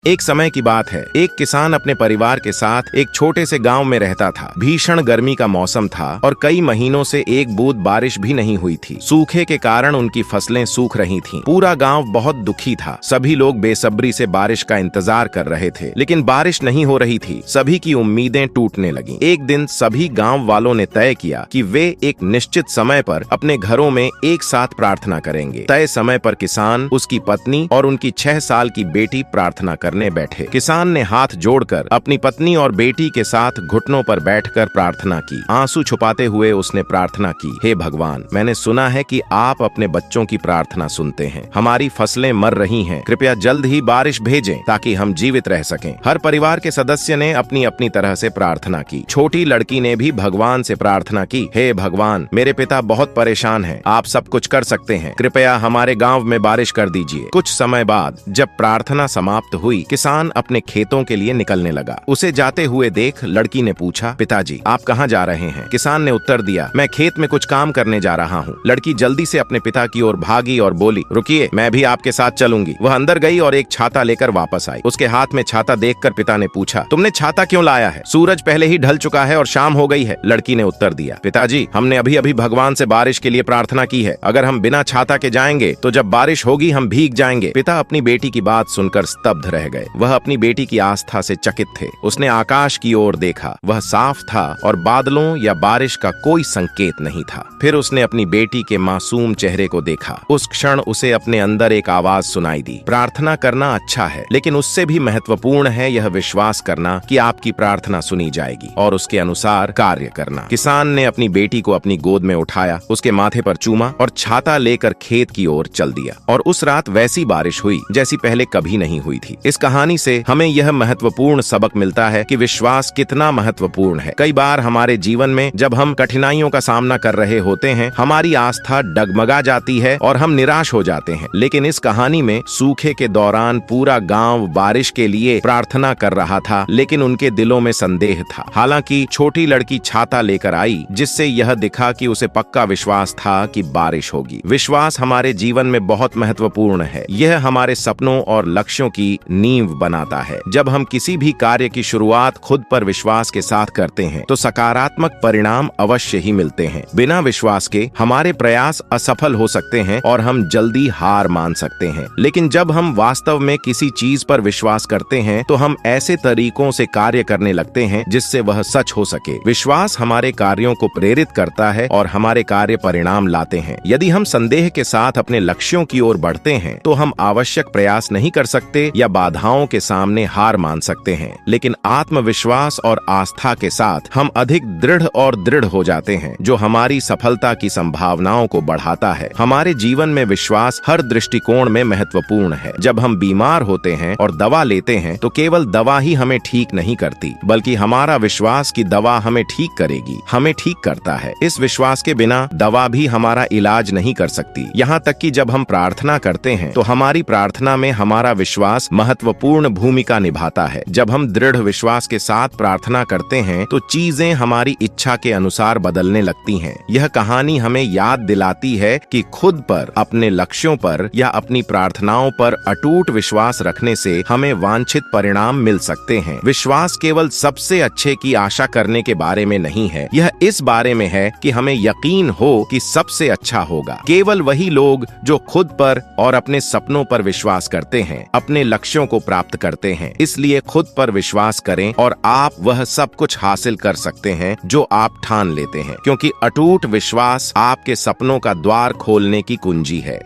एक समय की बात है। एक किसान अपने परिवार के साथ एक छोटे से गांव में रहता था। भीषण गर्मी का मौसम था और कई महीनों से एक बूंद बारिश भी नहीं हुई थी। सूखे के कारण उनकी फसलें सूख रही थीं। पूरा गांव बहुत दुखी था। सभी लोग बेसब्री से बारिश का इंतजार कर रहे थे, लेकिन बारिश नहीं हो रही थी। सभी की उम्मीदें टूटने लगीं। एक दिन सभी गांव वालों ने तय किया कि वे एक निश्चित समय पर अपने घरों में एक साथ प्रार्थना करेंगे। तय समय पर किसान, उसकी पत्नी और उनकी 6 साल की बेटी प्रार्थना करने बैठे। किसान ने हाथ जोड़कर अपनी पत्नी और बेटी के साथ घुटनों पर बैठकर प्रार्थना की। आंसू छुपाते हुए उसने प्रार्थना की, हे भगवान, मैंने सुना है कि आप अपने बच्चों की प्रार्थना सुनते हैं। हमारी फसलें मर रही हैं। कृपया जल्द ही बारिश भेजें ताकि हम जीवित रह सकें। हर परिवार के सदस्य ने अपनी अपनी तरह से प्रार्थना की। छोटी लड़की ने भी भगवान से प्रार्थना की, हे भगवान, मेरे पिता बहुत परेशान हैं। आप सब कुछ कर सकते हैं। कृपया हमारे गाँव में बारिश कर दीजिए। कुछ समय बाद जब प्रार्थना समाप्त हुई, किसान अपने खेतों के लिए निकलने लगा। उसे जाते हुए देख लड़की ने पूछा, पिताजी, आप कहाँ जा रहे हैं? किसान ने उत्तर दिया, मैं खेत में कुछ काम करने जा रहा हूँ। लड़की जल्दी से अपने पिता की ओर भागी और बोली, रुकिए, मैं भी आपके साथ चलूंगी। वह अंदर गई और एक छाता लेकर वापस आई। उसके हाथ में छाता देखकर पिता ने पूछा, तुमने छाता क्यों लाया है? सूरज पहले ही ढल चुका है और शाम हो गई है। लड़की ने उत्तर दिया, पिताजी, हमने अभी अभी भगवान से बारिश के लिए प्रार्थना की है। अगर हम बिना छाता के जाएंगे तो जब बारिश होगी हम भीग जाएंगे। पिता अपनी बेटी की बात सुनकर स्तब्ध रह गए। वह अपनी बेटी की आस्था से चकित थे। उसने आकाश की ओर देखा। वह साफ था और बादलों या बारिश का कोई संकेत नहीं था। फिर उसने अपनी बेटी के मासूम चेहरे को देखा। उस क्षण उसे अपने अंदर एक आवाज सुनाई दी, प्रार्थना करना अच्छा है, लेकिन उससे भी महत्वपूर्ण है यह विश्वास करना कि आपकी प्रार्थना सुनी जाएगी और उसके अनुसार कार्य करना। किसान ने अपनी बेटी को अपनी गोद में उठाया, उसके माथे पर चूमा और छाता लेकर खेत की ओर चल दिया। और उस रात वैसी बारिश हुई जैसी पहले कभी नहीं हुई थी। इस कहानी से हमें यह महत्वपूर्ण सबक मिलता है कि विश्वास कितना महत्वपूर्ण है। कई बार हमारे जीवन में जब हम कठिनाइयों का सामना कर रहे होते हैं, हमारी आस्था डगमगा जाती है और हम निराश हो जाते हैं। लेकिन इस कहानी में सूखे के दौरान पूरा गांव बारिश के लिए प्रार्थना कर रहा था, लेकिन उनके दिलों में संदेह था। हालांकि छोटी लड़की छाता लेकर आई, जिससे यह दिखा कि उसे पक्का विश्वास था कि बारिश होगी। विश्वास हमारे जीवन में बहुत महत्वपूर्ण है। यह हमारे सपनों और लक्ष्यों की नींव बनाता है। जब हम किसी भी कार्य की शुरुआत खुद पर विश्वास के साथ करते हैं तो सकारात्मक परिणाम अवश्य ही मिलते हैं। बिना विश्वास के हमारे प्रयास असफल हो सकते हैं और हम जल्दी हार मान सकते हैं। लेकिन जब हम वास्तव में किसी चीज पर विश्वास करते हैं तो हम ऐसे तरीकों से कार्य करने लगते हैं जिससे वह सच हो सके। विश्वास हमारे कार्यों को प्रेरित करता है और हमारे कार्य परिणाम लाते हैं। यदि हम संदेह के साथ अपने लक्ष्यों की ओर बढ़ते हैं तो हम आवश्यक प्रयास नहीं कर सकते या बाधाओं के सामने हार मान सकते हैं। लेकिन आत्मविश्वास और आस्था के साथ हम अधिक दृढ़ और दृढ़ हो जाते हैं, जो हमारी सफलता की संभावनाओं को बढ़ाता है। हमारे जीवन में विश्वास हर दृष्टिकोण में महत्वपूर्ण है। जब हम बीमार होते हैं और दवा लेते हैं तो केवल दवा ही हमें ठीक नहीं करती, बल्कि हमारा विश्वास कि दवा हमें ठीक करेगी, हमें ठीक करता है। इस विश्वास के बिना दवा भी हमारा इलाज नहीं कर सकती। यहाँ तक कि जब हम प्रार्थना करते हैं तो हमारी प्रार्थना में हमारा विश्वास महत्वपूर्ण भूमिका निभाता है। जब हम दृढ़ विश्वास के साथ प्रार्थना करते हैं तो चीजें हमारी इच्छा के अनुसार बदलने लगती हैं। यह कहानी हमें याद दिलाती है कि खुद पर, अपने लक्ष्यों पर या अपनी प्रार्थनाओं पर अटूट विश्वास रखने से हमें वांछित परिणाम मिल सकते हैं। विश्वास केवल सबसे अच्छे की आशा करने के बारे में नहीं है, यह इस बारे में है कि हमें यकीन हो कि सबसे अच्छा होगा। केवल वही लोग जो खुद पर और अपने सपनों पर विश्वास करते हैं अपने लक्ष्यों को प्राप्त करते हैं। इसलिए खुद पर विश्वास करें और आप वह सब कुछ हासिल कर सकते हैं जो आप ठान लेते हैं, क्योंकि अटूट विश्वास आपके सपनों का द्वार खोलने की कुंजी है।